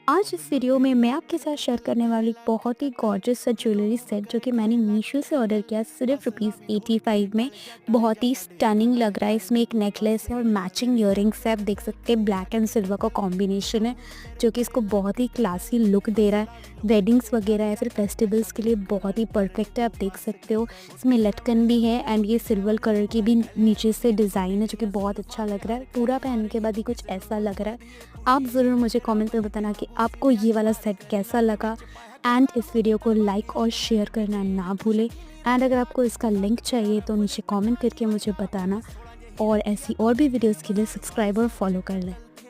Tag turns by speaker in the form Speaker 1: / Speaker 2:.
Speaker 1: आज इस वीडियो में मैं आपके साथ शेयर करने वाली एक बहुत ही गॉर्जियस सा ज्वेलरी सेट जो कि मैंने मीशो से ऑर्डर किया सिर्फ ₹85 में। बहुत ही स्टनिंग लग रहा है। इसमें एक नेकलेस है और मैचिंग इयररिंग्स है। आप देख सकते हैं ब्लैक एंड सिल्वर का कॉम्बिनेशन है जो कि इसको बहुत ही क्लासी लुक दे रहा है। वेडिंग्स वगैरह या फिर फेस्टिवल्स के लिए बहुत ही परफेक्ट है। आप देख सकते हो इसमें लटकन भी है एंड ये सिल्वर कलर की भी नीचे से डिज़ाइन है जो कि बहुत अच्छा लग रहा है। पूरा पहनने के बाद ही कुछ ऐसा लग रहा है। आप ज़रूर मुझे कमेंट में बताना कि आपको ये वाला सेट कैसा लगा एंड इस वीडियो को लाइक और शेयर करना ना भूलें। एंड अगर आपको इसका लिंक चाहिए तो नीचे कमेंट करके मुझे बताना और ऐसी और भी वीडियोस के लिए सब्सक्राइब और फॉलो कर लें।